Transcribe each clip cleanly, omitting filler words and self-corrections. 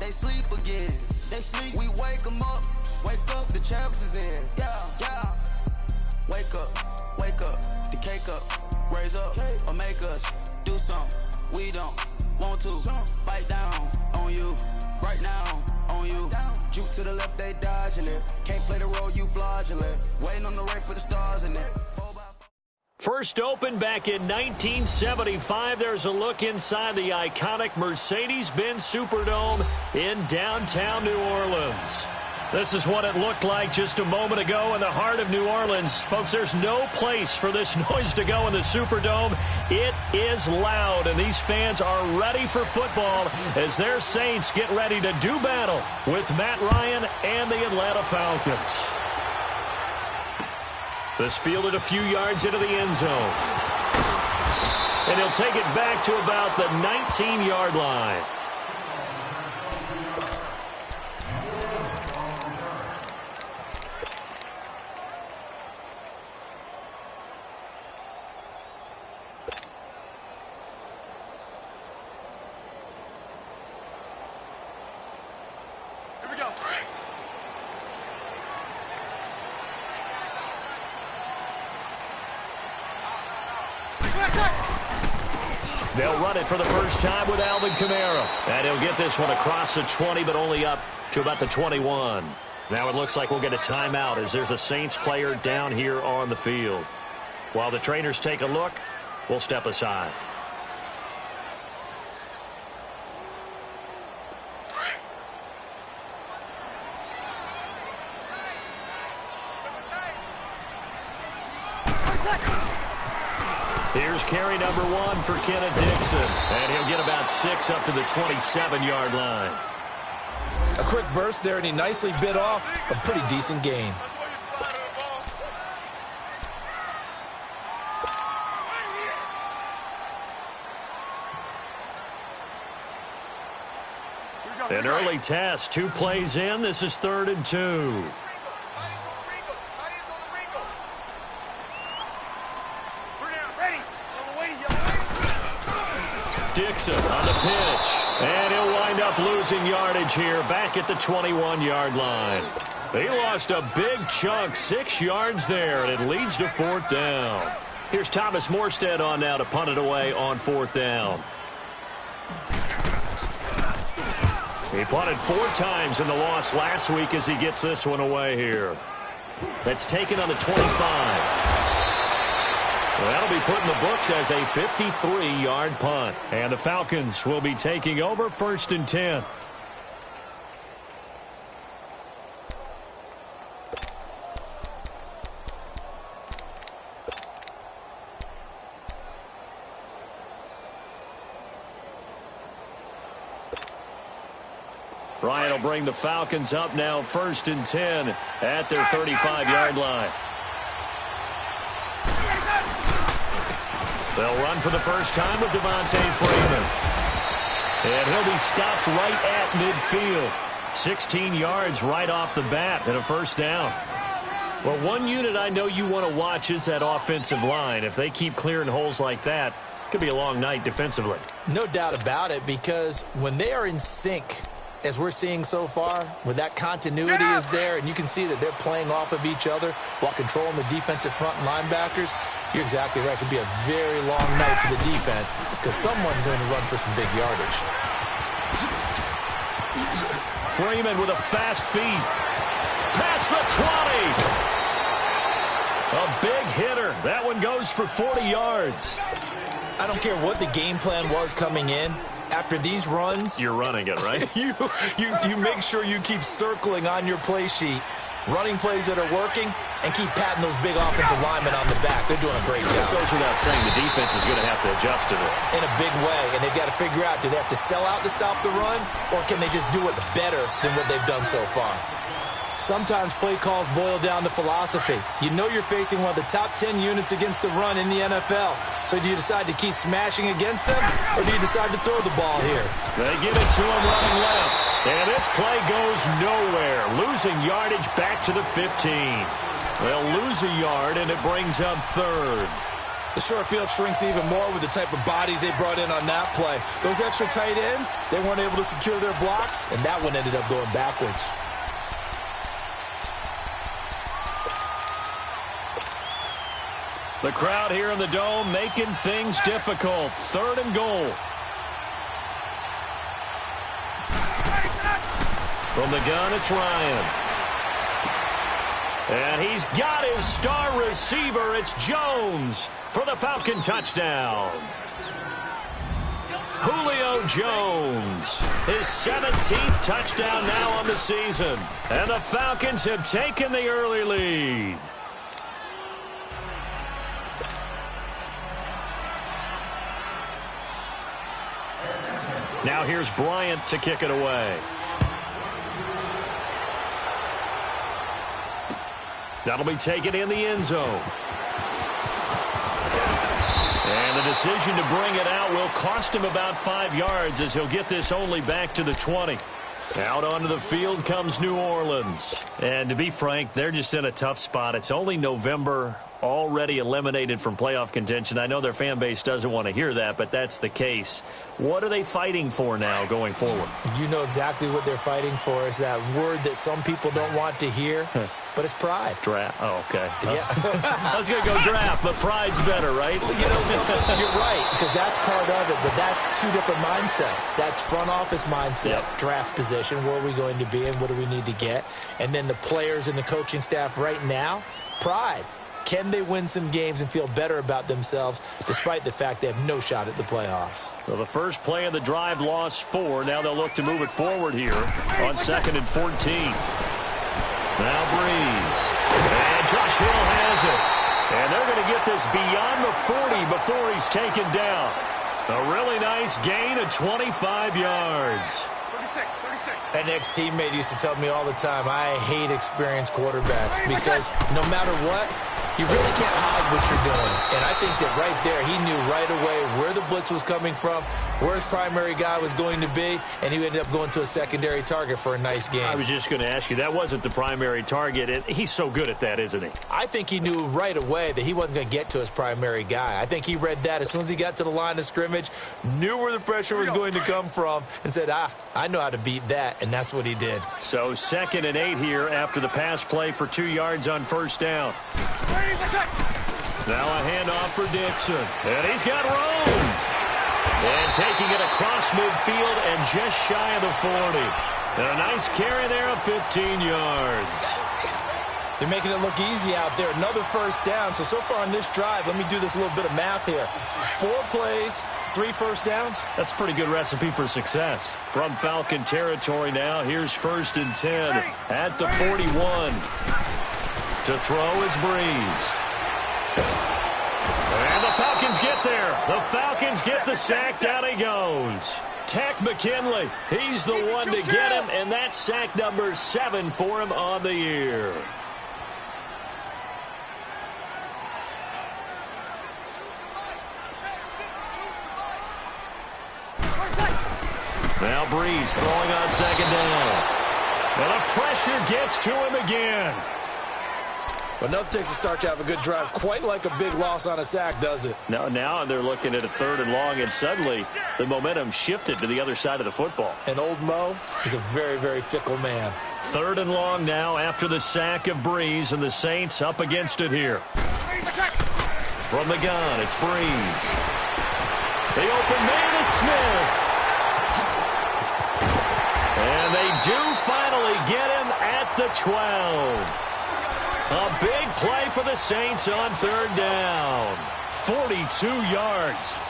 they sleep again. They sleep. We wake them up. Wake up, the champs is in. Yeah, yeah. Wake up, the cake up. Raise up, or make us do something. We don't want to. Bite down on you. Right now, on you. Juke to the left, they dodging it. Can't play the role, you fraudulent. Waiting on the right for the stars in it. First opened back in 1975. There's a look inside the iconic Mercedes-Benz Superdome in downtown New Orleans. This is what it looked like just a moment ago in the heart of New Orleans. Folks, there's no place for this noise to go in the Superdome. It is loud, and these fans are ready for football as their Saints get ready to do battle with Matt Ryan and the Atlanta Falcons. This fielded a few yards into the end zone. And he'll take it back to about the 19-yard line. They'll run it for the first time with Alvin Kamara. And he'll get this one across the 20, but only up to about the 21. Now it looks like we'll get a timeout as there's a Saints player down here on the field. While the trainers take a look, we'll step aside. Here's carry number 1 for Kenneth Dixon. And he'll get about 6 up to the 27-yard line. A quick burst there, and he nicely bit off a pretty decent gain. An early test, 2 plays in. This is 3rd and 2. Dixon on the pitch, and he'll wind up losing yardage here back at the 21-yard line. They lost a big chunk, 6 yards there, and it leads to 4th down. Here's Thomas Morstead on now to punt it away on 4th down. He punted 4 times in the loss last week as he gets this one away here. That's taken on the 25. Well, that'll be put in the books as a 53-yard punt. And the Falcons will be taking over 1st and 10. Ryan will bring the Falcons up now 1st and 10 at their 35-yard line. They'll run for the first time with Devontae Freeman. And he'll be stopped right at midfield. 16 yards right off the bat and a 1st down. Well, one unit I know you want to watch is that offensive line. If they keep clearing holes like that, it could be a long night defensively. No doubt about it, because when they are in sync, as we're seeing so far, when that continuity is there and you can see that they're playing off of each other while controlling the defensive front linebackers, you're exactly right. It could be a very long night for the defense because someone's going to run for some big yardage. Freeman with a fast feed. Past the 20. A big hitter. That one goes for 40 yards. I don't care what the game plan was coming in. After these runs, you're running it, right? you make sure you keep circling on your play sheet, running plays that are working, and keep patting those big offensive linemen on the back. They're doing a great job. It goes without saying the defense is going to have to adjust to it. In a big way, and they've got to figure out, do they have to sell out to stop the run, or can they just do it better than what they've done so far? Sometimes play calls boil down to philosophy. You know you're facing one of the top 10 units against the run in the NFL. So do you decide to keep smashing against them, or do you decide to throw the ball here? They give it to him running left. And this play goes nowhere. Losing yardage back to the 15. They'll lose a yard, and it brings up 3rd. The short field shrinks even more with the type of bodies they brought in on that play. Those extra tight ends, they weren't able to secure their blocks, and that one ended up going backwards. The crowd here in the Dome making things difficult. 3rd and goal. From the gun, it's Ryan. And he's got his star receiver. It's Jones for the Falcon touchdown. Julio Jones, his 17th touchdown now on the season. And the Falcons have taken the early lead. Now here's Bryant to kick it away. That'll be taken in the end zone. And the decision to bring it out will cost him about 5 yards as he'll get this only back to the 20. Out onto the field comes New Orleans. And to be frank, they're just in a tough spot. It's only November, already eliminated from playoff contention. I know their fan base doesn't want to hear that, but that's the case. What are they fighting for now going forward? You know exactly what they're fighting for. Is that word that some people don't want to hear, but it's pride. Draft. Oh, okay. Yeah. I was going to go draft, but pride's better, right? You know something? You're right, because that's part of it, but that's two different mindsets. That's front office mindset, draft position, where are we going to be and what do we need to get? And then the players and the coaching staff right now, pride. Can they win some games and feel better about themselves despite the fact they have no shot at the playoffs? Well, the first play of the drive lost 4. Now they'll look to move it forward here on 2nd and 14. Now Breeze. And Josh Hill has it. And they're going to get this beyond the 40 before he's taken down. A really nice gain of 25 yards. 36. An ex-teammate used to tell me all the time, I hate experienced quarterbacks because no matter what, you really can't hide what you're doing. And I think that right there, he knew right away where the blitz was coming from, where his primary guy was going to be, and he ended up going to a secondary target for a nice game. I was just going to ask you, that wasn't the primary target. And he's so good at that, isn't he? I think he knew right away that he wasn't going to get to his primary guy. I think he read that as soon as he got to the line of scrimmage, knew where the pressure was going to come from, and said, I know how to beat that, and that's what he did. So 2nd and 8 here after the pass play for 2 yards on first down. Now a handoff for Dixon. And he's got room. And taking it across midfield and just shy of the 40. And a nice carry there of 15 yards. They're making it look easy out there. Another first down. So far on this drive, let me do this little bit of math here. 4 plays, 3 first downs. That's a pretty good recipe for success. From Falcon territory now, here's 1st and 10 at the 41. To throw is Breeze. And the Falcons get there. The Falcons get the sack. Down he goes. Tech McKinley. He's the one to get him, and that's sack number 7 for him on the year. Now Breeze throwing on 2nd down. And the pressure gets to him again. But nothing takes a start to have a good drive, quite like a big loss on a sack, does it? Now they're looking at a 3rd and long, and suddenly the momentum shifted to the other side of the football. And old Mo is a very, very fickle man. 3rd and long now after the sack of Breeze, and the Saints up against it here. From the gun, it's Breeze. The open man is Smith. And they do finally get him at the 12. A big play for the Saints on 3rd down. 42 yards.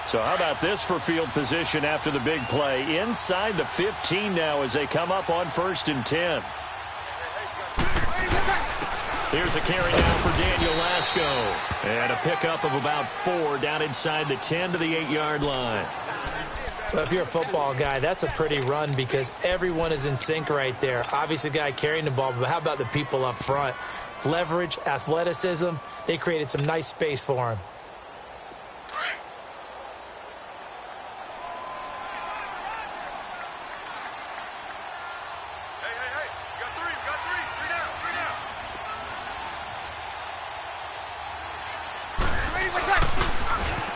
So how about this for field position after the big play? Inside the 15 now as they come up on 1st and 10. Here's a carry down for Daniel Lasco. And a pickup of about 4 down inside the 10 to the 8-yard line. Well, if you're a football guy, that's a pretty run because everyone is in sync right there. Obviously, the guy carrying the ball, but how about the people up front? Leverage, athleticism, they created some nice space for him.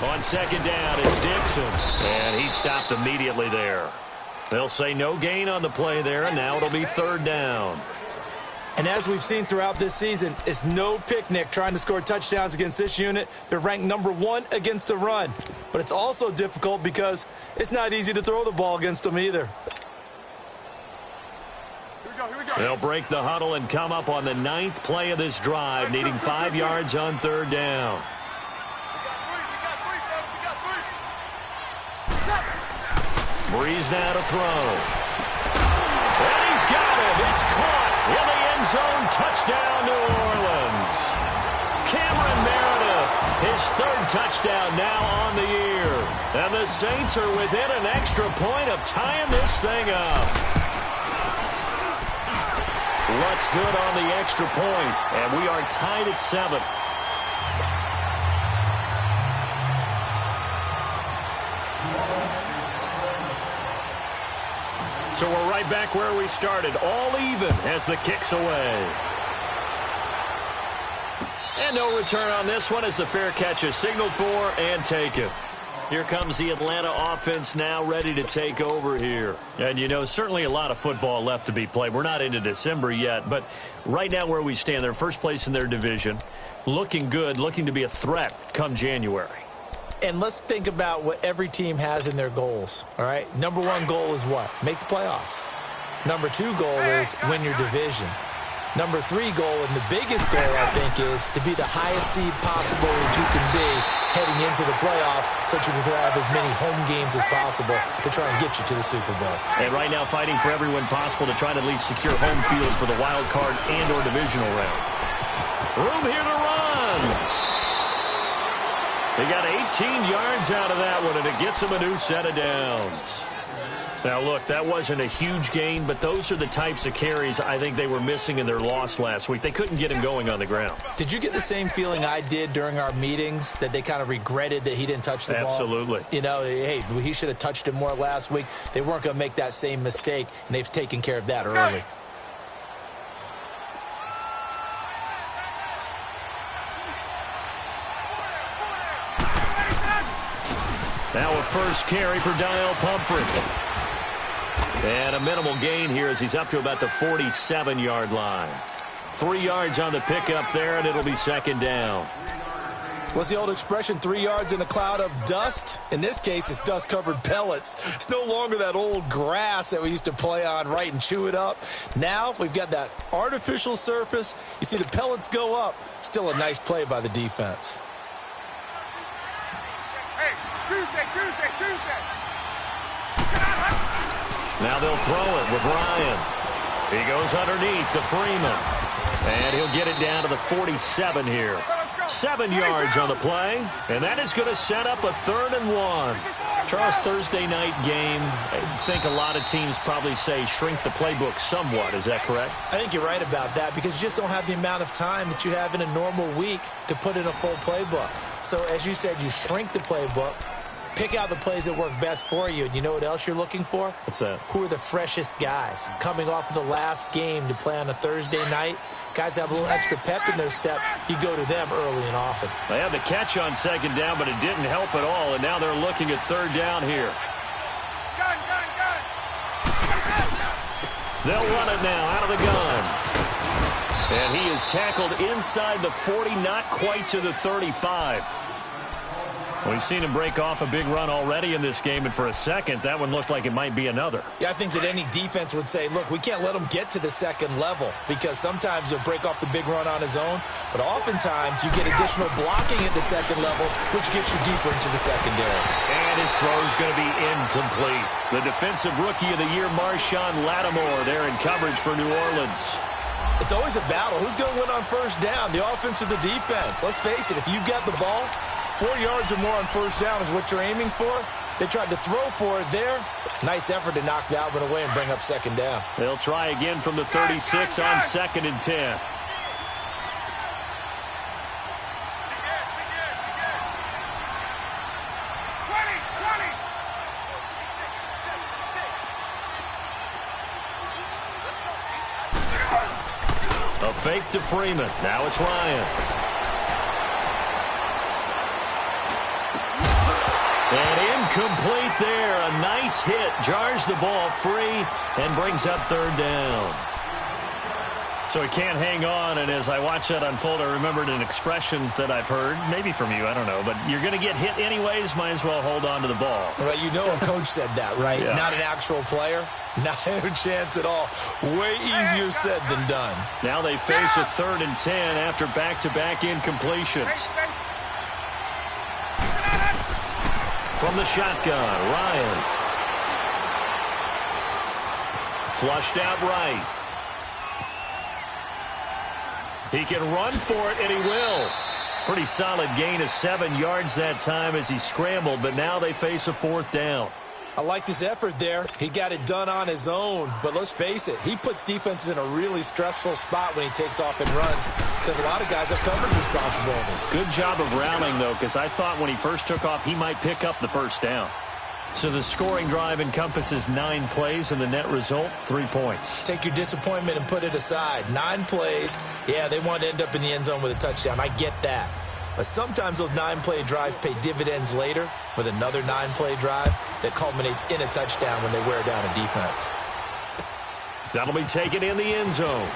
On second down, it's Dixon, and he stopped immediately there. They'll say no gain on the play there, and now it'll be third down. And as we've seen throughout this season, it's no picnic trying to score touchdowns against this unit. They're ranked #1 against the run. But it's also difficult because it's not easy to throw the ball against them either. Here we go. They'll break the huddle and come up on the 9th play of this drive, needing 5 yards on third down. Breeze now to throw. And he's got it. It's caught in the end zone. Touchdown, New Orleans. Cameron Meredith, his 3rd touchdown now on the year. And the Saints are within an extra point of tying this thing up. What's good on the extra point, and we are tied at 7. So we're right back where we started, all even as the kick's away. And no return on this one as the fair catch is signaled for and taken. Here comes the Atlanta offense now ready to take over here. And, you know, certainly a lot of football left to be played. We're not into December yet, but right now where we stand, they're first place in their division, looking good, looking to be a threat come January. And let's think about what every team has in their goals, all right? #1 goal is what? Make the playoffs. #2 goal is win your division. #3 goal, and the biggest goal, I think, is to be the highest seed possible that you can be heading into the playoffs so that you can have as many home games as possible to try and get you to the Super Bowl. And right now fighting for every win possible to try to at least secure home field for the wild card and or divisional round. Room here to run. They got 18 yards out of that one, and it gets them a new set of downs. Now, look, that wasn't a huge gain, but those are the types of carries I think they were missing in their loss last week. They couldn't get him going on the ground. Did you get the same feeling I did during our meetings, that they kind of regretted that he didn't touch the ball? Absolutely. You know, hey, he should have touched it more last week. They weren't going to make that same mistake, and they've taken care of that early. Now a first carry for Dial Pumphrey. And a minimal gain here as he's up to about the 47-yard line. 3 yards on the pickup there, and it'll be second down. What's the old expression, 3 yards in a cloud of dust? In this case, it's dust-covered pellets. It's no longer that old grass that we used to play on, right, and chew it up. Now we've got that artificial surface. You see the pellets go up. Still a nice play by the defense. Tuesday. Now they'll throw it with Ryan. He goes underneath to Freeman. And he'll get it down to the 47 here. 7 yards on the play. And that is going to set up a 3rd and 1. Charles, Thursday night game, I think a lot of teams probably say shrink the playbook somewhat. Is that correct? I think you're right about that because you just don't have the amount of time that you have in a normal week to put in a full playbook. So, as you said, you shrink the playbook. Pick out the plays that work best for you. And you know what else you're looking for? What's that? Who are the freshest guys? Coming off of the last game to play on a Thursday night, guys have a little extra pep in their step. You go to them early and often. They had the catch on second down, but it didn't help at all. And now they're looking at third down here. Gun. They'll run it now out of the gun. And he is tackled inside the 40, not quite to the 35. We've seen him break off a big run already in this game, and for a second, that one looked like it might be another. Yeah, I think that any defense would say, look, we can't let him get to the second level because sometimes he'll break off the big run on his own, but oftentimes you get additional blocking at the second level, which gets you deeper into the secondary. And his throw is going to be incomplete. The defensive rookie of the year, Marshawn Lattimore, there in coverage for New Orleans. It's always a battle. Who's going to win on first down, the offense or the defense? Let's face it, if you've got the ball, 4 yards or more on first down is what you're aiming for. They tried to throw for it there. Nice effort to knock that one away and bring up second down. They'll try again from the 36 on 2nd and 10. A fake to Freeman. Now it's Ryan. And incomplete there. A nice hit. Jars the ball free and brings up 3rd down. So he can't hang on, and as I watch that unfold, I remembered an expression that I've heard, maybe from you, I don't know, but you're going to get hit anyways, might as well hold on to the ball. Right, you know a coach said that, right? Yeah. Not an actual player. Not a chance at all. Way easier said than done. Now they face a 3rd and 10 after back-to-back incompletions. From the shotgun, Ryan. Flushed out right. He can run for it, and he will. Pretty solid gain of 7 yards that time as he scrambled, but now they face a 4th down. I liked his effort there. He got it done on his own, but let's face it, he puts defenses in a really stressful spot when he takes off and runs because a lot of guys have coverage responsibilities. Good job of rallying, though, because I thought when he first took off, he might pick up the 1st down. So the scoring drive encompasses 9 plays, and the net result, 3 points. Take your disappointment and put it aside. 9 plays. Yeah, they want to end up in the end zone with a touchdown. I get that. But sometimes those 9-play drives pay dividends later with another 9-play drive that culminates in a touchdown when they wear down a defense. That'll be taken in the end zone.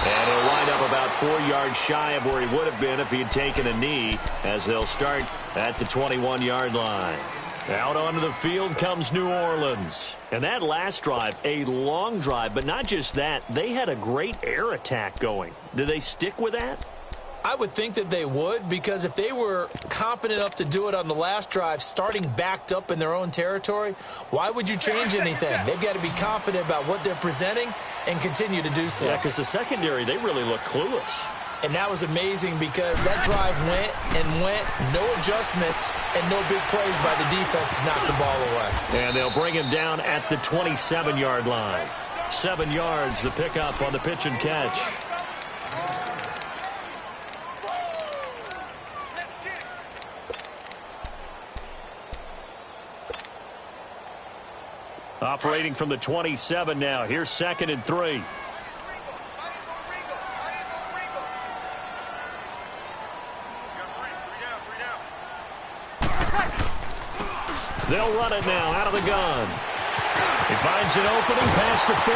And he'll wind up about 4 yards shy of where he would have been if he had taken a knee, as they'll start at the 21-yard line. Out onto the field comes New Orleans. And that last drive, a long drive, but not just that, they had a great air attack going. Do they stick with that? I would think that they would, because if they were confident enough to do it on the last drive, starting backed up in their own territory, why would you change anything? They've got to be confident about what they're presenting and continue to do so. Yeah, because the secondary, they really look clueless. And that was amazing because that drive went and went, no adjustments, and no big plays by the defense to knock the ball away. And they'll bring him down at the 27-yard line. 7 yards, the pickup on the pitch and catch. Operating from the 27 now. Here's 2nd and 3. They'll run it now out of the gun. He finds an opening past the 40.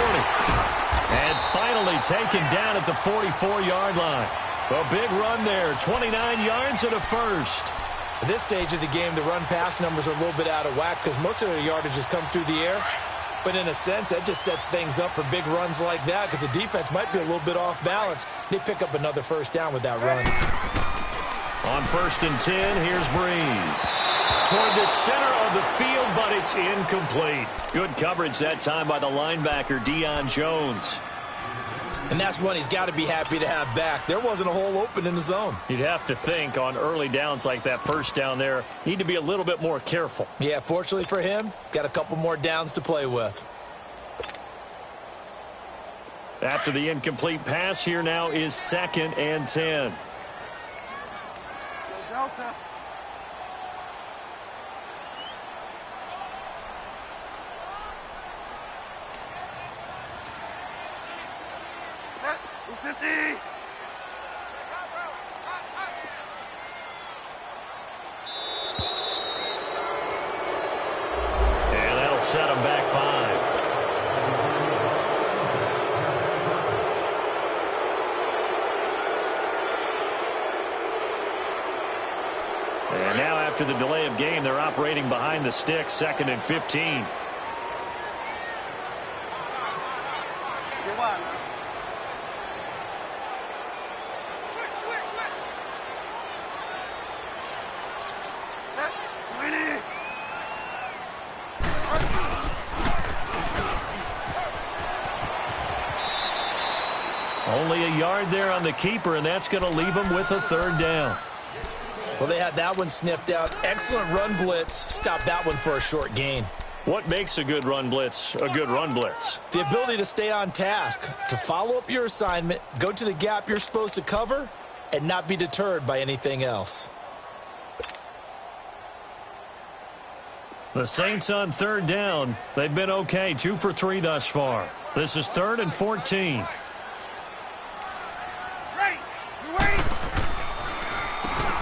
And finally taken down at the 44-yard line. A big run there, 29 yards and a first. At this stage of the game, the run-pass numbers are a little bit out of whack because most of their yardage has come through the air. But in a sense, that just sets things up for big runs like that because the defense might be a little bit off balance. They pick up another 1st down with that run. On 1st and 10, here's Breeze. Toward the center of the field, but it's incomplete. Good coverage that time by the linebacker, Deion Jones. And that's one he's got to be happy to have back. There wasn't a hole open in the zone. You'd have to think on early downs like that 1st down there, need to be a little bit more careful. Yeah, fortunately for him, got a couple more downs to play with. After the incomplete pass, here now is 2nd and 10. Delta. And that'll set him back 5. And now after the delay of game, they're operating behind the sticks, 2nd and 15. Only a yard there on the keeper, and that's going to leave him with a 3rd down. Well, they had that one sniffed out. Excellent run blitz. Stopped that one for a short gain. What makes a good run blitz a good run blitz? The ability to stay on task, to follow up your assignment, go to the gap you're supposed to cover, and not be deterred by anything else. The Saints on third down. They've been okay, 2 for 3 thus far. This is 3rd and 14.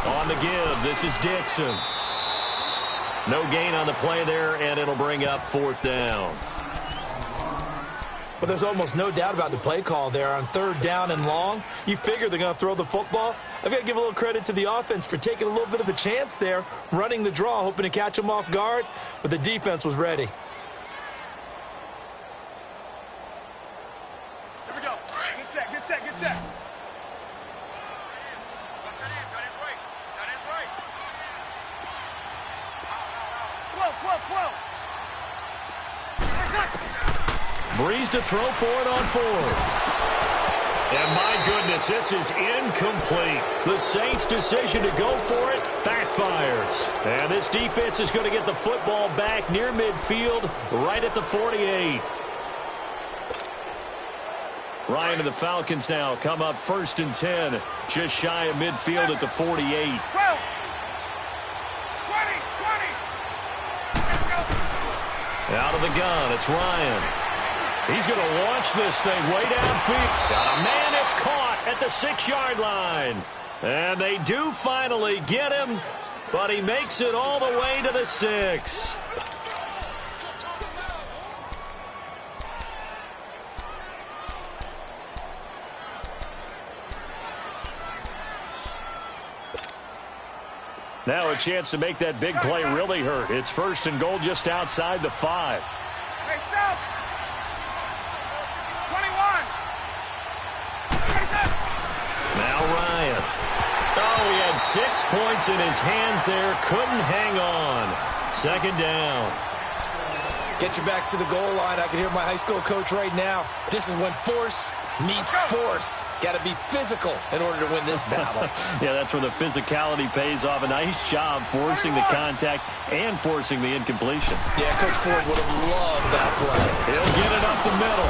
On the give, this is Dixon. No gain on the play there, and it'll bring up 4th down. But there's almost no doubt about the play call there on 3rd down and long. You figure they're going to throw the football. I've got to give a little credit to the offense for taking a little bit of a chance there, running the draw, hoping to catch them off guard, but the defense was ready. Here we go. Good set, good set, good set. Breeze to throw for it on 4th. And my goodness, this is incomplete. The Saints' decision to go for it backfires. And this defense is going to get the football back near midfield, right at the 48. Ryan and the Falcons now come up 1st and 10, just shy of midfield at the 48. 12, 20, 20. Out of the gun, it's Ryan. He's going to launch this thing way downfield. Got a man, it's caught at the 6-yard line. And they do finally get him, but he makes it all the way to the 6. Now a chance to make that big play really hurt. It's 1st and goal just outside the 5. Hey, stop. 21. Now Ryan. Oh, he had 6 points in his hands there. Couldn't hang on. 2nd down. Get your backs to the goal line. I can hear my high school coach right now. This is when force meets force. Got to be physical in order to win this battle. Yeah, that's where the physicality pays off. A nice job forcing the contact and forcing the incompletion. Yeah, Coach Ford would have loved that play. He'll get it up the middle.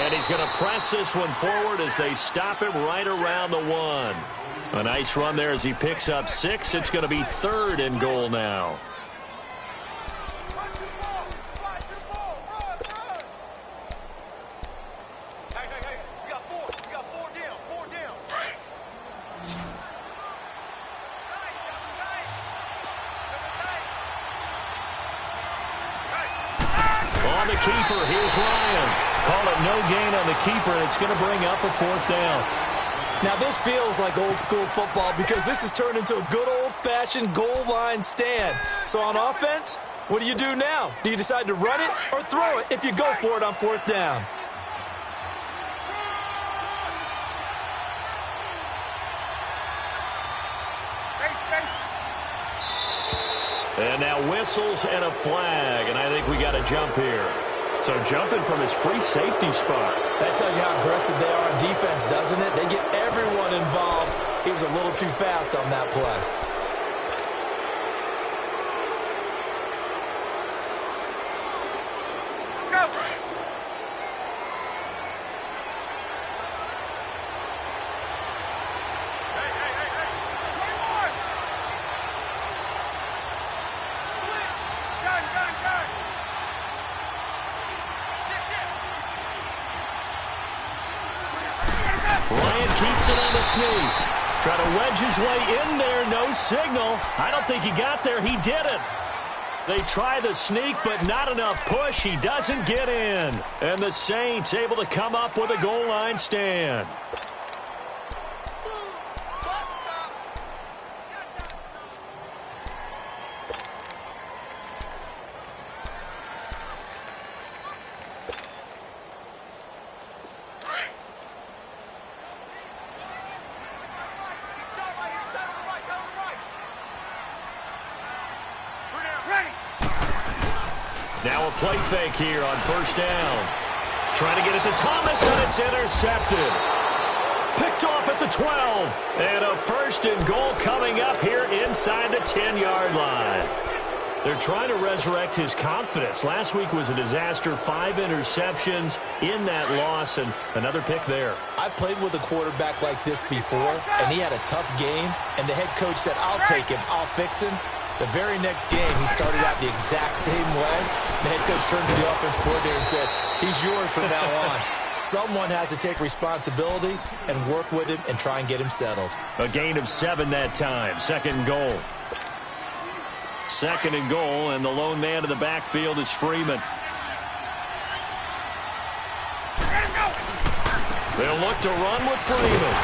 And he's going to press this one forward as they stop him right around the 1. A nice run there as he picks up 6. It's going to be 3rd and goal now. On the keeper, here's Ryan. Call it no gain on the keeper, and it's going to bring up a 4th down. Now, this feels like old school football because this has turned into a good old-fashioned goal line stand. So on offense, what do you do now? Do you decide to run it or throw it if you go for it on 4th down? And now whistles and a flag, and I think we got a jump here. So jumping from his free safety spot. That tells you how aggressive they are on defense, doesn't it? They get everyone involved. He was a little too fast on that play. Let's go. Ryan keeps it on the sneak. Try to wedge his way in there. No signal. I don't think he got there. He didn't. They try the sneak, but not enough push. He doesn't get in. And the Saints able to come up with a goal line stand. Now a play fake here on 1st down. Trying to get it to Thomas, and it's intercepted. Picked off at the 12. And a first and goal coming up here inside the 10-yard line. They're trying to resurrect his confidence. Last week was a disaster. 5 interceptions in that loss, and another pick there. I played with a quarterback like this before, and he had a tough game, and the head coach said, I'll take him, I'll fix him. The very next game, he started out the exact same way. The head coach turned to the offense coordinator and said, he's yours from now on. Someone has to take responsibility and work with him and try and get him settled. A gain of 7 that time. Second and goal. Second and goal, and the lone man in the backfield is Freeman. They'll look to run with Freeman.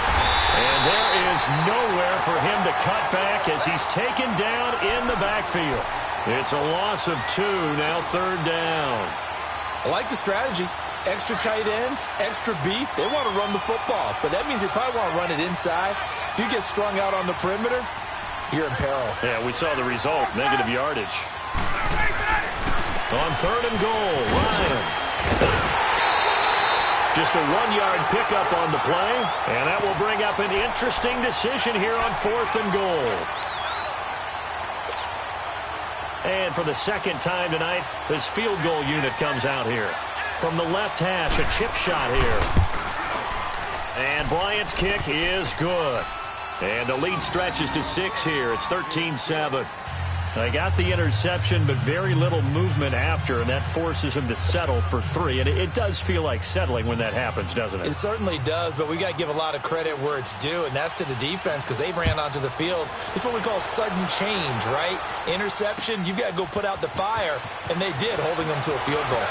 And there is nowhere for him to cut back as he's taken down in the backfield. It's a loss of 2, now third down. I like the strategy. Extra tight ends, extra beef. They want to run the football, but that means they probably want to run it inside. If you get strung out on the perimeter, you're in peril. Yeah, we saw the result, negative yardage. On third and goal, Ryan. Just a 1-yard pickup on the play, and that will bring up an interesting decision here on fourth and goal. And for the second time tonight, this field goal unit comes out here. From the left hash, a chip shot here. And Bryant's kick is good. And the lead stretches to 6 here. It's 13-7. They got the interception, but very little movement after, and that forces him to settle for 3. And it does feel like settling when that happens, doesn't it? It certainly does, but we got to give a lot of credit where it's due, and that's to the defense because they ran onto the field. It's what we call sudden change, right? Interception, you got to go put out the fire, and they did, holding them to a field goal.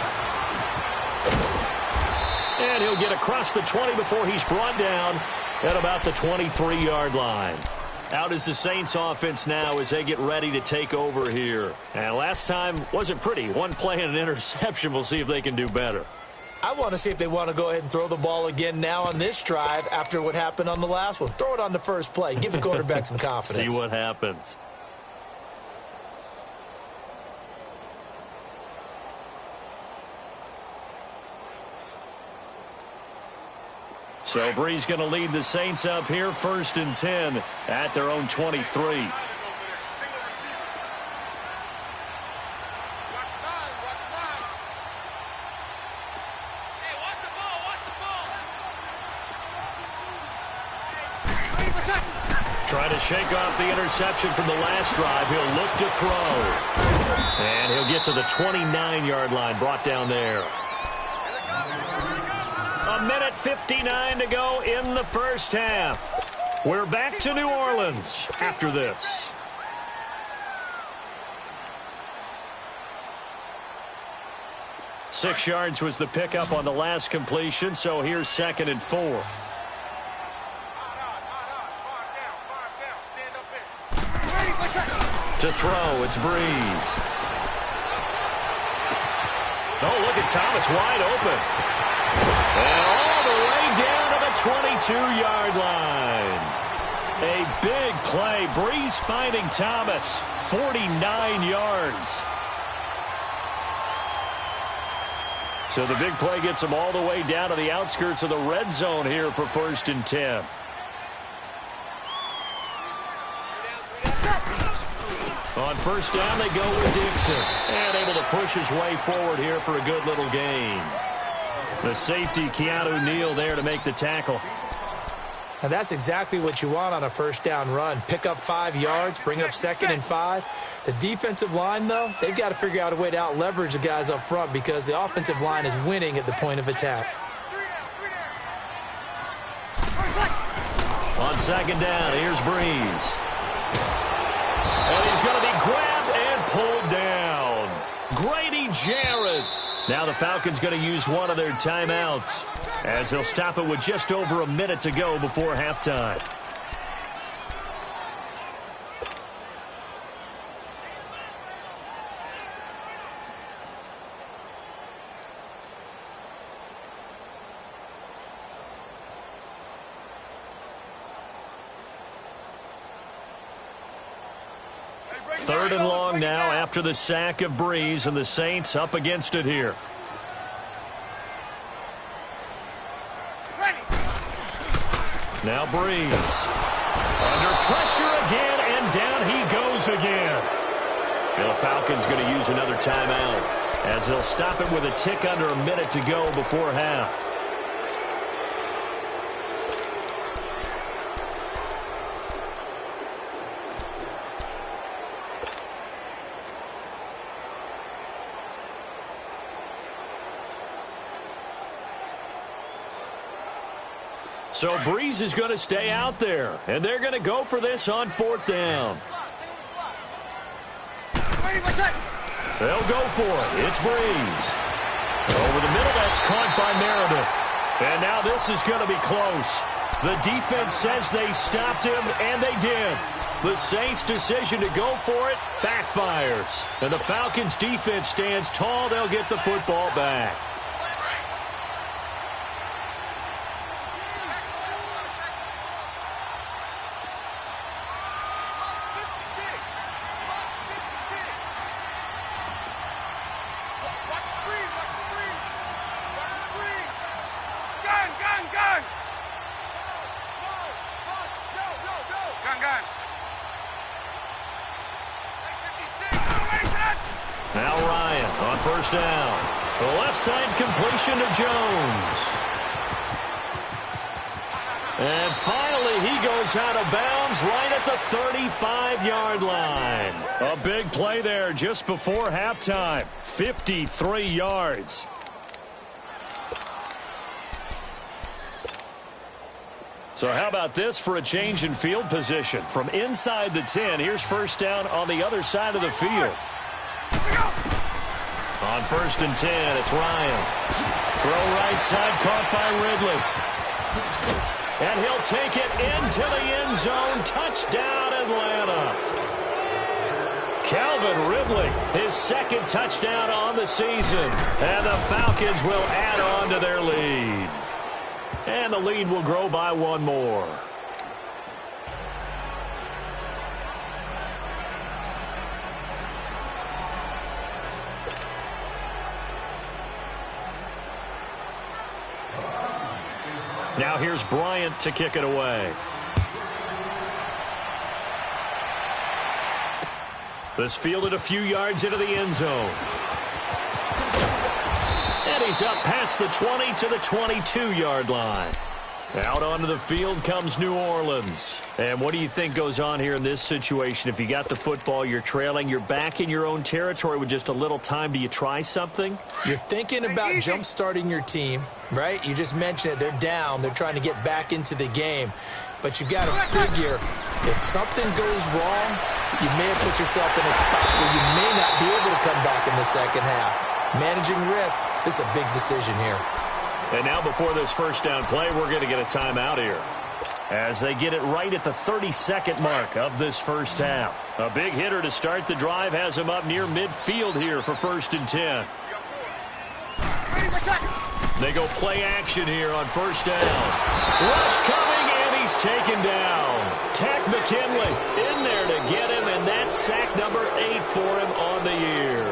And he'll get across the 20 before he's brought down at about the 23-yard line. Out is the Saints offense now as they get ready to take over here. And last time wasn't pretty. 1 play and an interception. We'll see if they can do better. I want to see if they want to go ahead and throw the ball again now on this drive after what happened on the last one. Throw it on the first play. Give the quarterback some confidence. See what happens. So Bree's going to lead the Saints up here, 1st and 10 at their own 23. Trying to shake off the interception from the last drive. He'll look to throw. And he'll get to the 29-yard line, brought down there. 1:59 to go in the first half. We're back to New Orleans after this. Six yards was the pickup on the last completion, so here's 2nd and 4. To throw, it's Breeze. Oh, look at Thomas wide open. And all the way down to the 22-yard line. A big play. Breeze finding Thomas. 49 yards. So the big play gets him all the way down to the outskirts of the red zone here for 1st and 10. On first down, they go with Dixon. And able to push his way forward here for a good little gain. The safety, Keanu Neal, there to make the tackle. And that's exactly what you want on a first down run. Pick up 5 yards, bring up 2nd and 5. The defensive line, though, they've got to figure out a way to out-leverage the guys up front because the offensive line is winning at the point of attack. On 2nd down, here's Breeze. And he's going to be grabbed and pulled down. Grady Jarrett. Now the Falcons going to use one of their timeouts as they'll stop it with just over a minute to go before halftime. Third and long now after the sack of Breeze, and the Saints up against it here. Now Breeze. Under pressure again, and down he goes again. The Falcons going to use another timeout as they'll stop it with a tick under a minute to go before half. So Breeze is going to stay out there, and they're going to go for this on 4th down. They'll go for it. It's Breeze. Over the middle, that's caught by Meredith. And now this is going to be close. The defense says they stopped him, and they did. The Saints' decision to go for it backfires. And the Falcons' defense stands tall. They'll get the football back. Now Ryan on 1st down. The left side completion to Jones. And finally he goes out of bounds right at the 35-yard line. A big play there just before halftime. 53 yards. So how about this for a change in field position? From inside the 10, here's 1st down on the other side of the field. On 1st and 10, it's Ryan. Throw right side, caught by Ridley. And he'll take it into the end zone. Touchdown, Atlanta. Calvin Ridley, his 2nd touchdown on the season. And the Falcons will add on to their lead. And the lead will grow by 1 more. Now here's Bryant to kick it away. This fielded a few yards into the end zone. And he's up past the 20 to the 22-yard line. Out onto the field comes New Orleans. And what do you think goes on here in this situation? If you got the football, you're trailing, you're back in your own territory with just a little time. Do you try something? You're thinking about jump-starting your team, right? You just mentioned it. They're down. They're trying to get back into the game. But you've got to figure if something goes wrong, you may have put yourself in a spot where you may not be able to come back in the second half. Managing risk, this is a big decision here. And now before this 1st down play, we're going to get a timeout here. As they get it right at the 32nd mark of this 1st half. A big hitter to start the drive has him up near midfield here for 1st and 10. They go play action here on 1st down. Rush coming, and he's taken down. Tack McKinley in there to get him, and that's sack number 8 for him on the year.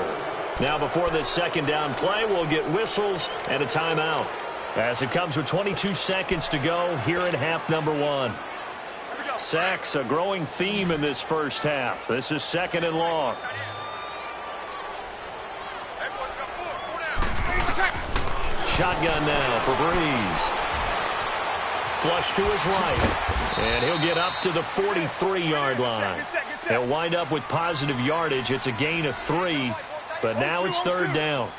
Now before this 2nd down play, we'll get whistles and a timeout. As it comes with 22 seconds to go here in half number 1. Sacks, a growing theme in this 1st half. This is 2nd and long. Shotgun now for Breeze. Flush to his right. And he'll get up to the 43-yard line. He'll wind up with positive yardage. It's a gain of 3, but now it's 3rd down.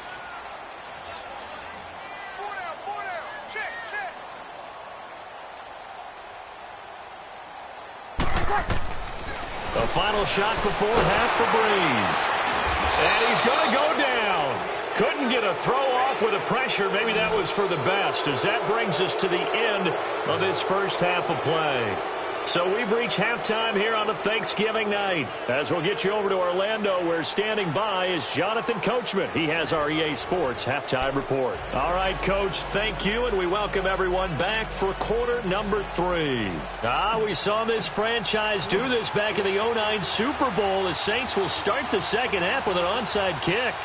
A final shot before half for Breeze. And he's going to go down. Couldn't get a throw off with the pressure. Maybe that was for the best, as that brings us to the end of this 1st half of play. So we've reached halftime here on a Thanksgiving night. As we'll get you over to Orlando, where standing by is Jonathan Coachman. He has our EA Sports halftime report. All right, Coach, thank you, and we welcome everyone back for quarter number 3. We saw this franchise do this back in the 2009 Super Bowl. The Saints will start the 2nd half with an onside kick.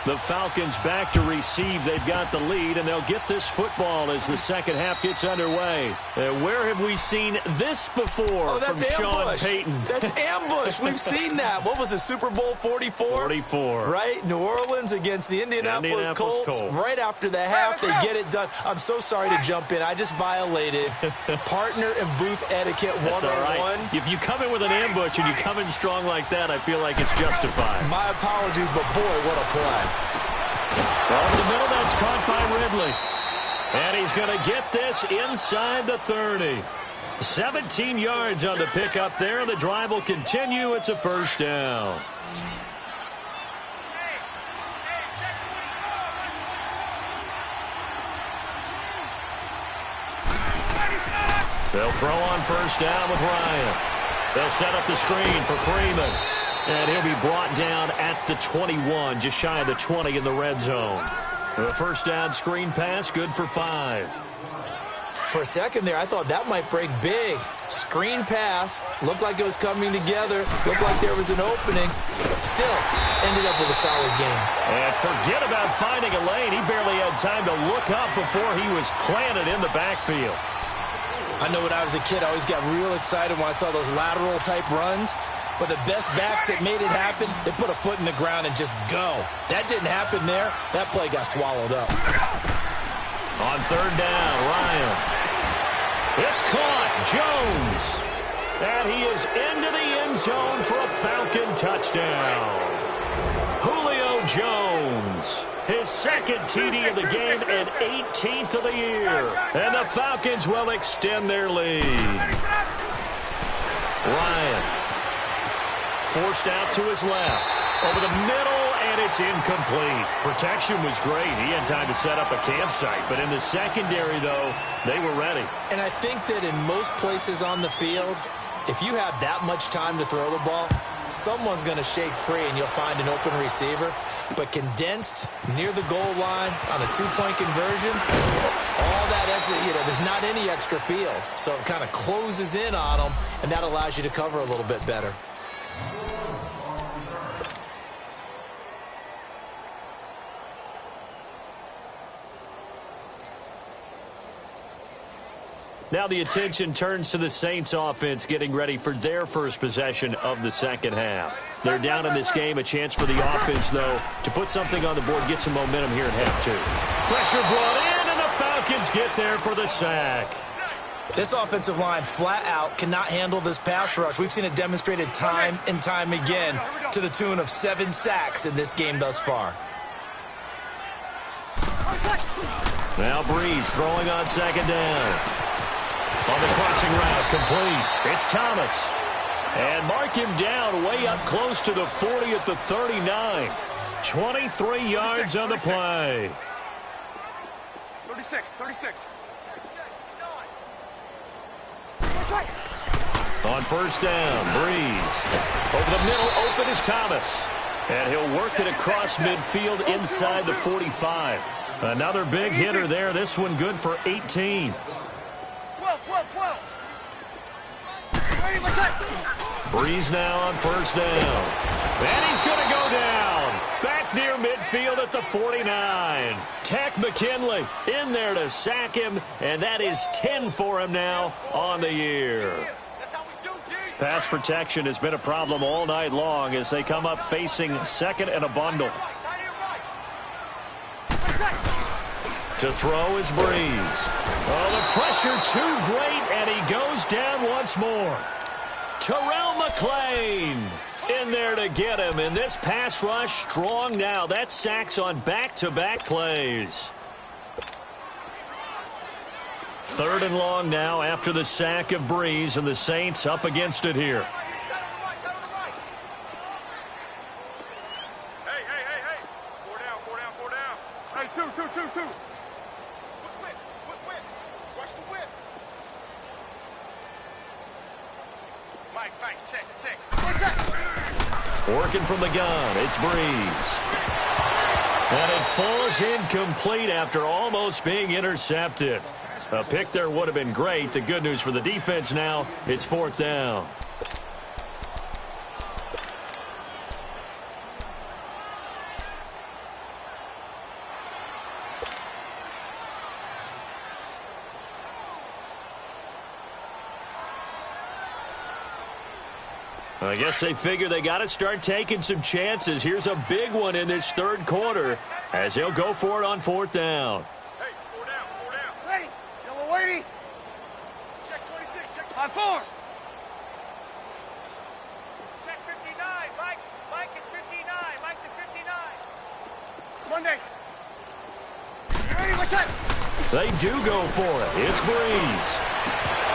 The Falcons back to receive. They've got the lead, and they'll get this football as the second half gets underway. Where have we seen this before from Sean Payton? That's ambush. We've seen that. What was it, Super Bowl 44? 44. Right? New Orleans against the Indianapolis Colts. Right after the half, they get it done. I'm so sorry to jump in. I just violated partner and booth etiquette 101. That's all right. If you come in with an ambush and you come in strong like that, I feel like it's justified. My apologies, but boy, what a play. Over the middle, that's caught by Ridley. And he's going to get this inside the 30. 17 yards on the pickup there. The drive will continue. It's a first down. They'll throw on first down with Ryan. They'll set up the screen for Freeman. And he'll be brought down at the 21, just shy of the 20 in the red zone. The first down screen pass, good for 5. For a second there, I thought that might break big. Screen pass, looked like it was coming together, looked like there was an opening. Still, ended up with a solid game. And forget about finding a lane. He barely had time to look up before he was planted in the backfield. I know when I was a kid, I always got real excited when I saw those lateral-type runs. But the best backs that made it happen, they put a foot in the ground and just go. That didn't happen there. That play got swallowed up. On third down, Ryan. It's caught. Jones. And he is into the end zone for a Falcon touchdown. Julio Jones. His second TD of the game and 18th of the year. And the Falcons will extend their lead. Ryan. Forced out to his left. Over the middle, and it's incomplete. Protection was great. He had time to set up a campsite. But in the secondary, though, they were ready. And I think that in most places on the field, if you have that much time to throw the ball, someone's going to shake free and you'll find an open receiver. But condensed near the goal line on a two-point conversion, all that extra, there's not any extra field. So it kind of closes in on them, and that allows you to cover a little bit better. Now the attention turns to the Saints offense getting ready for their first possession of the second half. They're down in this game. A chance for the offense, though, to put something on the board, get some momentum here in half two. Pressure brought in, and the Falcons get there for the sack. This offensive line flat out cannot handle this pass rush. We've seen it demonstrated time and time again to the tune of 7 sacks in this game thus far. Now Breeze throwing on second down. On the crossing route, complete. It's Thomas. And mark him down way up close to the 40 at the 39. 23 yards on the play. 36. On first down, Breeze. Over the middle, open is Thomas. And he'll work it across midfield inside the 45. Another big hitter there. This one good for 18. 12. Breeze now on first down. And he's going to go down. Back near midfield at the 49. Tech McKinley in there to sack him. And that is 10 for him now on the year. Pass protection has been a problem all night long as they come up facing second and a bundle. To throw is Breeze. Oh, the pressure too great, and he goes down once more. Terrell McClain in there to get him, and this pass rush strong now. That's sacks on back-to-back plays. Third and long now after the sack of Breeze, and the Saints up against it here. Hey. 4 down. Hey, two. Whip. Watch the whip. Mike, check. Working from the gun, it's Breeze. And it falls incomplete after almost being intercepted. A pick there would have been great. The good news for the defense now, it's fourth down. I guess they figure they got to start taking some chances. Here's a big one in this third quarter as he'll go for it on fourth down. Hey, 4 down, 4 down. Ready. Yellow wavy. Check 26, check 5 4. Check 59, Mike. Mike is 59. Mike to 59. Monday. Ready, what's up? They do go for it. It's Breeze.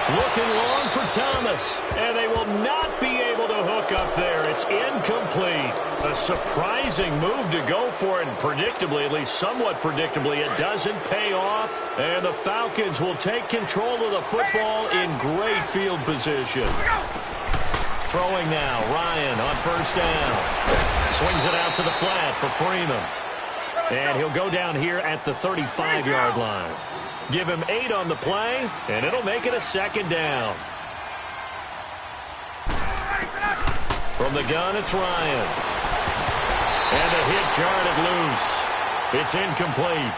Looking long for Thomas, and they will not be able to hook up there. It's incomplete. A surprising move to go for it, and predictably, at least somewhat predictably, it doesn't pay off. And the Falcons will take control of the football in great field position. Throwing now, Ryan on first down. Swings it out to the flat for Freeman. And he'll go down here at the 35-yard line. Give him 8 on the play, and it'll make it a second down. From the gun, it's Ryan. And a hit jarred it loose. It's incomplete.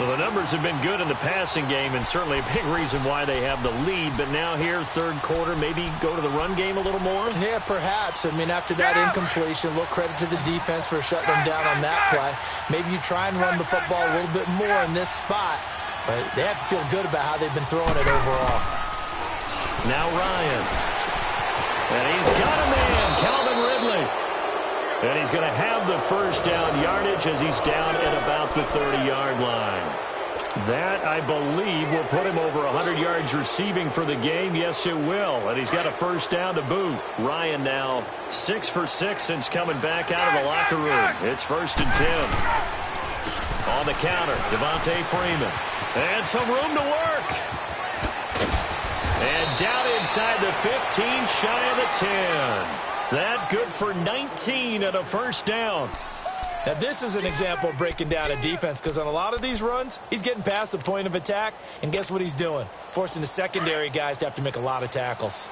Well, the numbers have been good in the passing game, and certainly a big reason why they have the lead. But now here, third quarter, maybe go to the run game a little more? Yeah, perhaps. I mean, after that incompletion, a little credit to the defense for shutting them down on that play. Maybe you try and run the football a little bit more in this spot. But they have to feel good about how they've been throwing it overall. Now Ryan. And he's got a man, Calvin Ridley. And he's going to have the first down yardage as he's down at about the 30-yard line. That, I believe, will put him over 100 yards receiving for the game. Yes, it will. And he's got a first down to boot. Ryan now 6 for 6 since coming back out of the locker room. It's 1st and 10. On the counter, Devontae Freeman. And some room to work. And down inside the 15, shy of the 10. That good for 19 and a first down. Now, this is an example of breaking down a defense, because on a lot of these runs, he's getting past the point of attack, and guess what he's doing? Forcing the secondary guys to have to make a lot of tackles.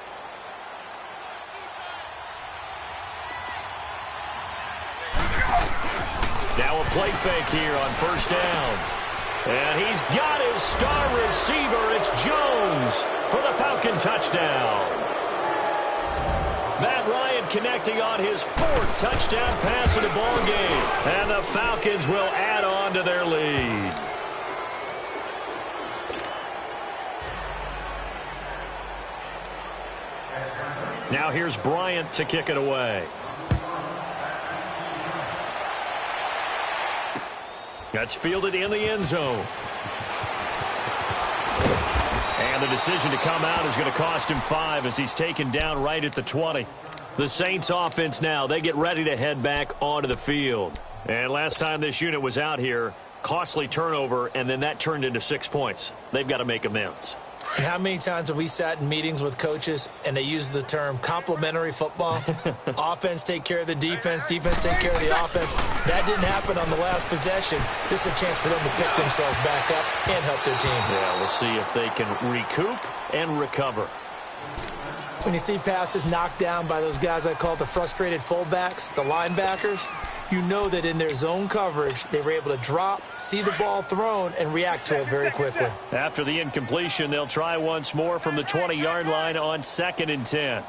Now a play fake here on first down. And he's got his star receiver. It's Jones for the Falcon touchdown. Matt Ryan connecting on his 4th touchdown pass of the ball game. And the Falcons will add on to their lead. Now here's Bryant to kick it away. That's fielded in the end zone. And the decision to come out is going to cost him 5 as he's taken down right at the 20. The Saints offense now, they get ready to head back onto the field. And last time this unit was out here, costly turnover, and then that turned into 6 points. They've got to make amends. And how many times have we sat in meetings with coaches and they use the term complementary football? Offense take care of the defense, defense take care of the offense. That didn't happen on the last possession. This is a chance for them to pick themselves back up and help their team. Yeah, we'll see if they can recoup and recover. When you see passes knocked down by those guys I call the frustrated fullbacks, the linebackers, you know that in their zone coverage, they were able to drop, see the ball thrown, and react to it very quickly. After the incompletion, they'll try once more from the 20-yard line on 2nd and 10.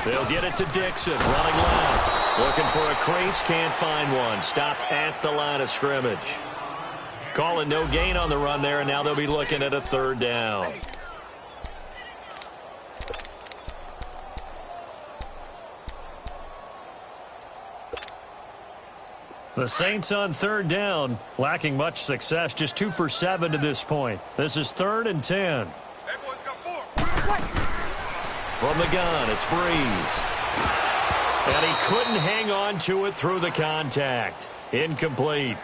They'll get it to Dixon, running left. Looking for a crease, can't find one. Stopped at the line of scrimmage. Calling no gain on the run there, and now they'll be looking at a 3rd down. The Saints on 3rd down, lacking much success, just 2 for 7 to this point. This is 3rd and 10. Everyone's got 4. From the gun, it's Breeze. And he couldn't hang on to it through the contact. Incomplete.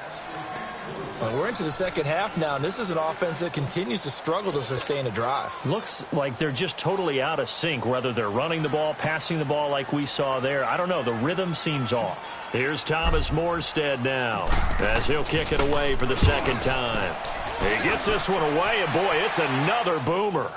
We're into the second half now, and this is an offense that continues to struggle to sustain a drive. Looks like they're just totally out of sync, whether they're running the ball, passing the ball like we saw there. I don't know. The rhythm seems off. Here's Thomas Morstead now as he'll kick it away for the 2nd time. He gets this one away, and boy, it's another boomer.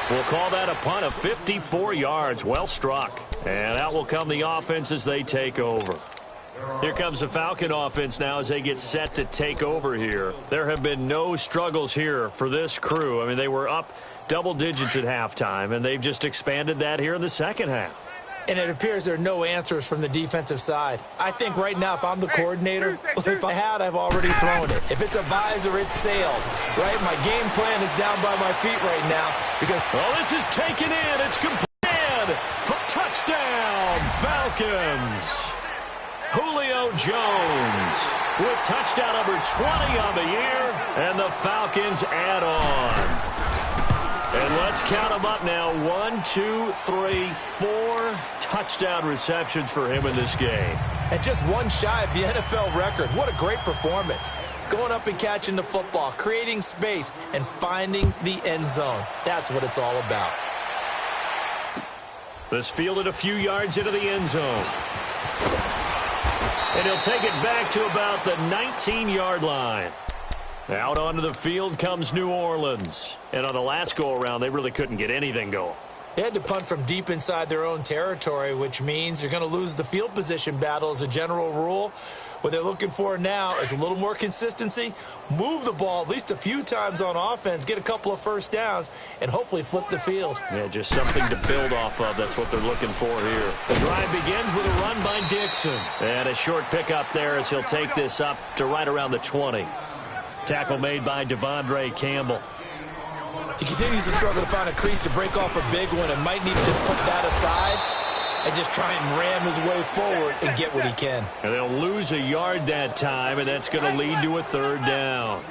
We'll call that a punt of 54 yards. Well struck. And out will come the offense as they take over. Here comes the Falcon offense now as they get set to take over here. There have been no struggles here for this crew. I mean, they were up double digits at halftime, and they've just expanded that here in the second half. And it appears there are no answers from the defensive side. I think right now, if I'm the coordinator, if I had, I've already thrown it. If it's a visor, it's sailed, right? My game plan is down by my feet right now because... Well, this is taken in. It's completed for touchdown, Falcons. Julio Jones with touchdown number 20 on the year, and the Falcons add on. And let's count them up now. 1, 2, 3, 4 touchdown receptions for him in this game. And just one shy of the NFL record. What a great performance. Going up and catching the football, creating space, and finding the end zone. That's what it's all about. This fielded a few yards into the end zone. And he'll take it back to about the 19-yard line. Out onto the field comes New Orleans. And on the last go-around, they really couldn't get anything going. They had to punt from deep inside their own territory, which means you're going to lose the field position battle as a general rule. What they're looking for now is a little more consistency, move the ball at least a few times on offense, get a couple of first downs, and hopefully flip the field. Yeah, just something to build off of. That's what they're looking for here. The drive begins with a run by Dixon. And a short pickup there as he'll take this up to right around the 20. Tackle made by Devondre Campbell. He continues to struggle to find a crease to break off a big one and might need to just put that aside and just try and ram his way forward and get what he can. And they'll lose a yard that time, and that's going to lead to a third down.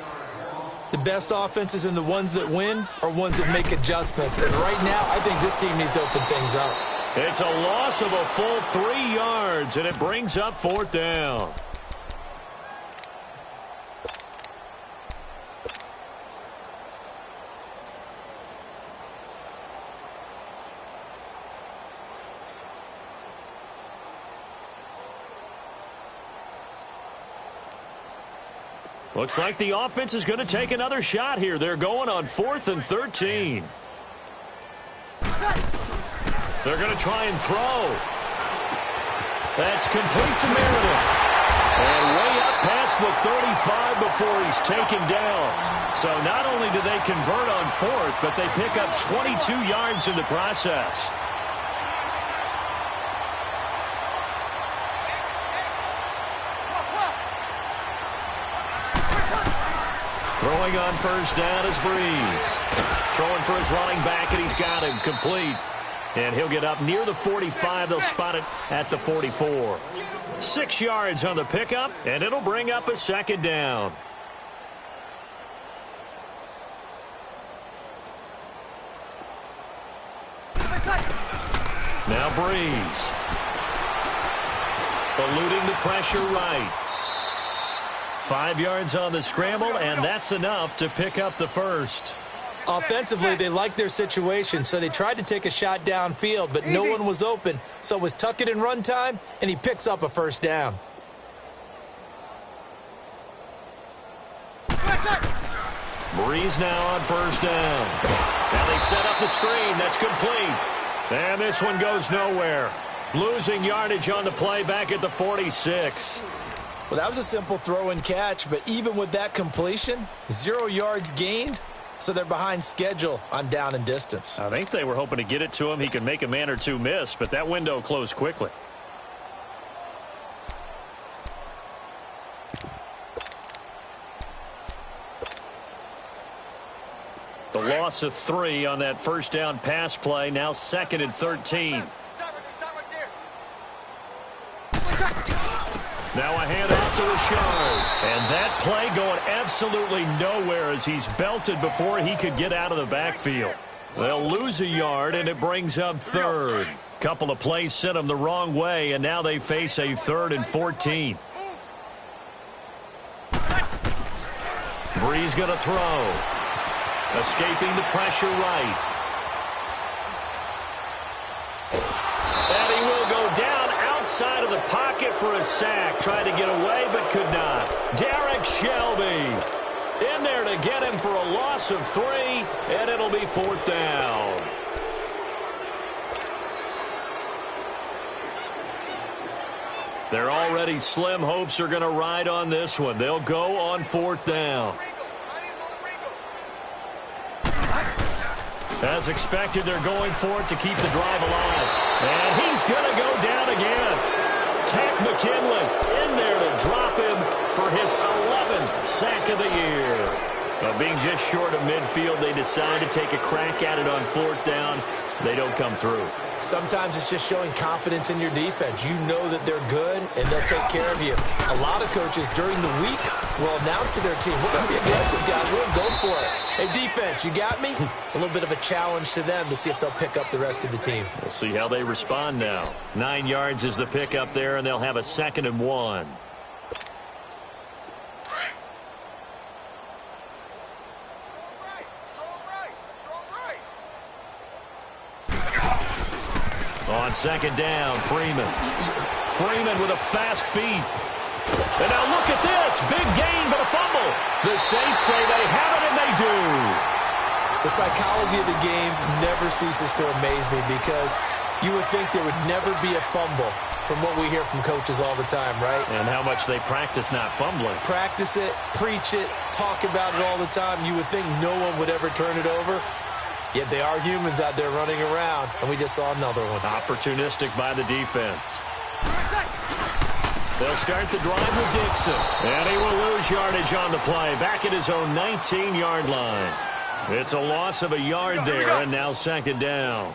The best offenses and the ones that win are ones that make adjustments. And right now, I think this team needs to open things up. It's a loss of a full 3 yards, and it brings up fourth down. Looks like the offense is going to take another shot here. They're going on 4th and 13. They're going to try and throw. That's complete to Meredith. And way up past the 35 before he's taken down. So not only do they convert on 4th, but they pick up 22 yards in the process. Throwing on first down is Breeze. Throwing for his running back, and he's got him complete. And he'll get up near the 45. They'll spot it at the 44. 6 yards on the pickup, and it'll bring up a second down. Now Breeze. Eluding the pressure right. 5 yards on the scramble, and that's enough to pick up the first. Offensively, they liked their situation, so they tried to take a shot downfield, but no one was open. So it was tuck it in run time, and he picks up a first down. Breeze now on first down. Now they set up the screen. That's complete. And this one goes nowhere. Losing yardage on the play back at the 46. Well, that was a simple throw and catch, but even with that completion, 0 yards gained, so they're behind schedule on down and distance. I think they were hoping to get it to him. He could make a man or two miss, but that window closed quickly. The loss of 3 on that first down pass play, now 2nd and 13. Now a handoff to Richard. And that play going absolutely nowhere as he's belted before he could get out of the backfield. They'll lose a yard, and it brings up 3rd. Couple of plays sent them the wrong way, and now they face a 3rd and 14. Breeze going to throw. Escaping the pressure right. And he will go down outside of the pocket for a sack. Tried to get away, but could not. Derek Shelby in there to get him for a loss of 3, and it'll be 4th down. Their already slim hopes are going to ride on this one. They'll go on 4th down. As expected, they're going for it to keep the drive alive. And he's going to go down again. Tack McKinley in there to drop him for his 11th sack of the year. Being just short of midfield, they decide to take a crack at it on 4th down. They don't come through. Sometimes it's just showing confidence in your defense. You know that they're good, and they'll take care of you. A lot of coaches during the week will announce to their team, we're going to be aggressive, guys. We're going to go for it. Hey, defense, you got me? A little bit of a challenge to them to see if they'll pick up the rest of the team. We'll see how they respond now. 9 yards is the pickup there, and they'll have a 2nd and 1. On 2nd down, Freeman. Freeman with a fast feet. And now look at this. Big gain, but a fumble. The Saints say they have it, and they do. The psychology of the game never ceases to amaze me because you would think there would never be a fumble from what we hear from coaches all the time, right? And how much they practice not fumbling. Practice it, preach it, talk about it all the time. You would think no one would ever turn it over. Yet they are humans out there running around, and we just saw another one. Opportunistic by the defense. They'll start the drive with Dixon. And he will lose yardage on the play. Back at his own 19-yard line. It's a loss of a yard there, and now 2nd down.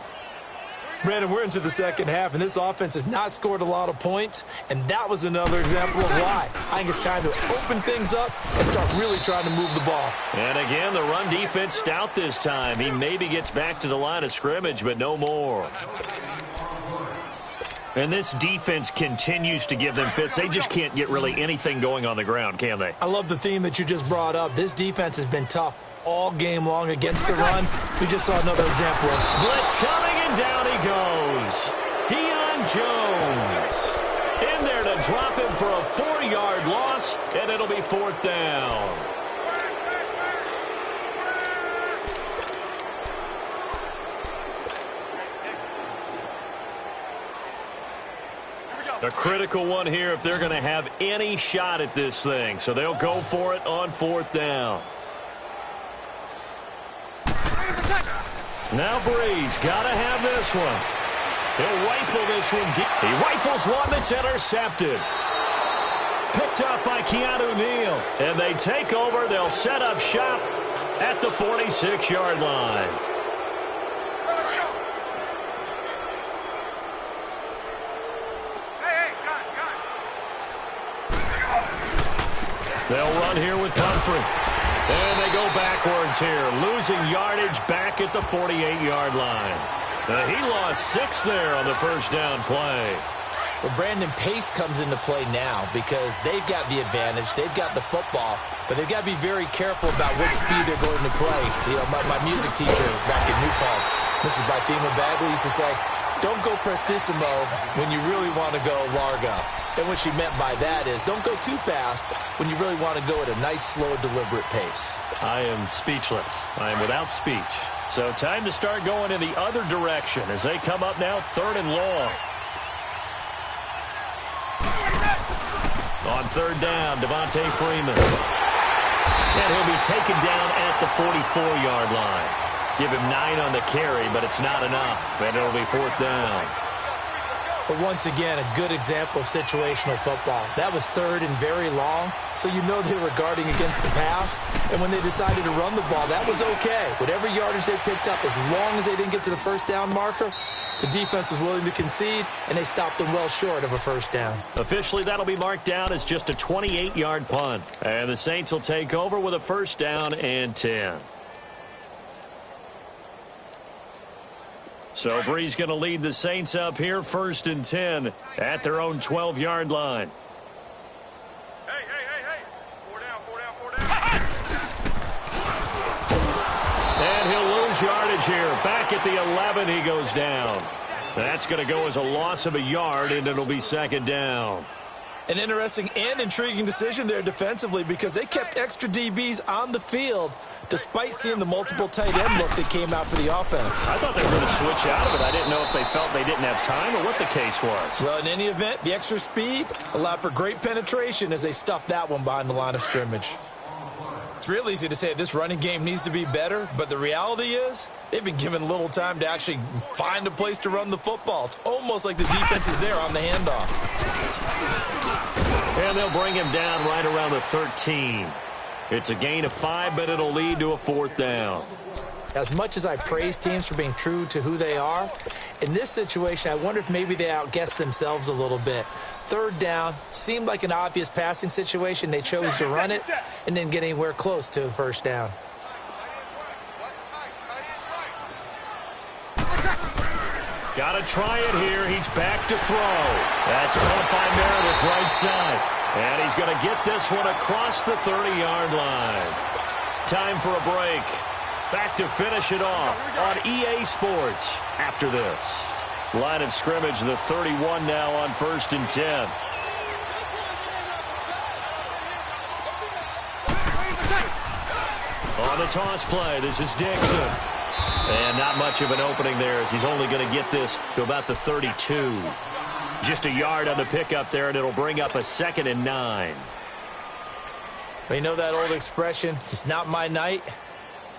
Brandon, we're into the second half, and this offense has not scored a lot of points, and that was another example of why. I think it's time to open things up and start really trying to move the ball. And again, the run defense stout this time. He maybe gets back to the line of scrimmage, but no more. And this defense continues to give them fits. They just can't get really anything going on the ground, can they? I love the theme that you just brought up. This defense has been tough all game long against the run. We just saw another example of blitz coming, and down he goes. Deion Jones in there to drop him for a 4-yard loss, and it'll be 4th down. A critical one here if they're going to have any shot at this thing. So they'll go for it on 4th down. Now Breeze got to have this one. He'll rifle this one deep. He rifles one that's intercepted. Picked up by Keanu Neal. And they take over. They'll set up shop at the 46-yard line. They'll run here with Pumphrey. And they go backwards here, losing yardage back at the 48-yard line. He lost 6 there on the 1st down play. Well, Brandon, pace comes into play now because they've got the advantage. They've got the football, but they've got to be very careful about what speed they're going to play. You know, my music teacher back in New Paltz, Mrs. Bythema Bagley, used to say, don't go prestissimo when you really want to go largo. And what she meant by that is don't go too fast when you really want to go at a nice, slow, deliberate pace. I am speechless. I am without speech. So time to start going in the other direction as they come up now 3rd and long. On 3rd down, Devontae Freeman. And he'll be taken down at the 44-yard line. Give him 9 on the carry, but it's not enough. And it'll be 4th down. But once again, a good example of situational football. That was 3rd and very long, so you know they were guarding against the pass. And when they decided to run the ball, that was okay. Whatever yardage they picked up, as long as they didn't get to the 1st down marker, the defense was willing to concede, and they stopped them well short of a 1st down. Officially, that'll be marked down as just a 28-yard punt. And the Saints will take over with a 1st down and 10. So Bree's going to lead the Saints up here, 1st and 10 at their own 12-yard line. Hey. 4 down. And he'll lose yardage here. Back at the 11, he goes down. That's going to go as a loss of a yard, and it'll be 2nd down. An interesting and intriguing decision there defensively because they kept extra DBs on the field despite seeing the multiple tight end look that came out for the offense. I thought they were going to switch out of it. I didn't know if they felt they didn't have time or what the case was. Well, in any event, the extra speed allowed for great penetration as they stuffed that one behind the line of scrimmage. It's real easy to say this running game needs to be better, but the reality is they've been given little time to actually find a place to run the football. It's almost like the defense is there on the handoff. And they'll bring him down right around the 13. It's a gain of 5, but it'll lead to a 4th down. As much as I praise teams for being true to who they are, in this situation, I wonder if maybe they outguessed themselves a little bit. 3rd down seemed like an obvious passing situation. They chose to run it and didn't get anywhere close to the 1st down. Got to try it here. He's back to throw. That's caught by Meredith right side. And he's going to get this one across the 30-yard line. Time for a break. Back to finish it off on EA Sports after this. Line of scrimmage, the 31 now on 1st and 10. On the toss play, this is Dixon. And not much of an opening there as he's only going to get this to about the 32. Just a yard on the pickup there, and it'll bring up a 2nd and 9. Well, you know that old expression, it's not my night?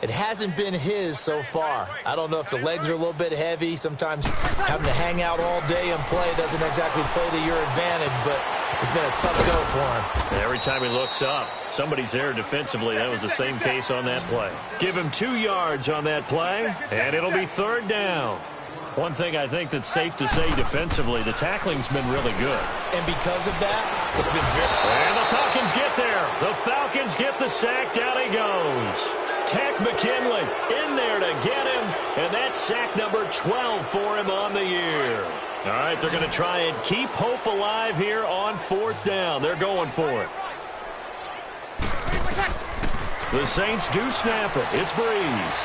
It hasn't been his so far. I don't know if the legs are a little bit heavy. Sometimes having to hang out all day and play doesn't exactly play to your advantage, but it's been a tough go for him. And every time he looks up, somebody's there defensively. That was the same case on that play. Give him 2 yards on that play, and it'll be 3rd down. One thing I think that's safe to say defensively, the tackling's been really good. And because of that, it's been very... And the Falcons get there. The Falcons get the sack. Down he goes. Tech McKinley in there to get him, and that's sack number 12 for him on the year. All right, they're going to try and keep hope alive here on 4th down. They're going for it. The Saints do snap it. It's Breeze.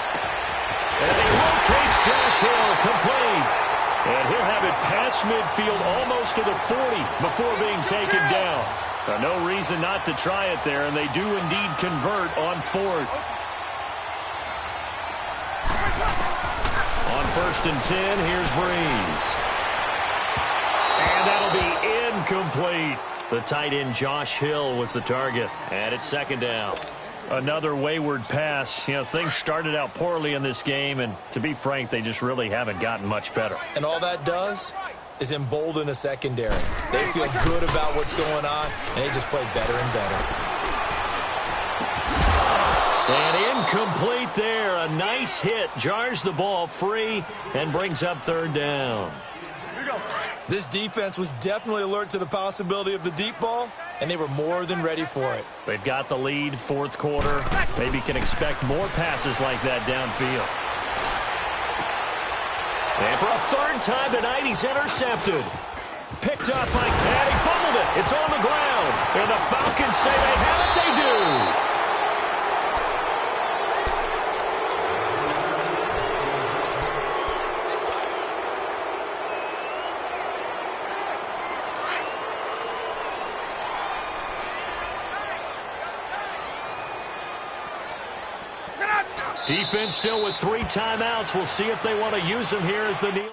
And he locates Josh Hill complete. And he'll have it past midfield almost to the 40 before being taken down. Now, no reason not to try it there, and they do indeed convert on 4th. On 1st and 10, here's Breeze. And that'll be incomplete. The tight end Josh Hill was the target. And it's 2nd down. Another wayward pass. You know, things started out poorly in this game, and to be frank, they just really haven't gotten much better. And all that does is embolden a secondary. They feel good about what's going on, and they just play better and better. And incomplete there. A nice hit. Jars the ball free and brings up 3rd down. This defense was definitely alert to the possibility of the deep ball, and they were more than ready for it. They've got the lead, 4th quarter. Maybe can expect more passes like that downfield. And for a 3rd time tonight, he's intercepted. Picked up by Caddy. Fumbled it. It's on the ground. And the Falcons say they have it. They do. Defense still with 3 timeouts. We'll see if they want to use them here as the kneel.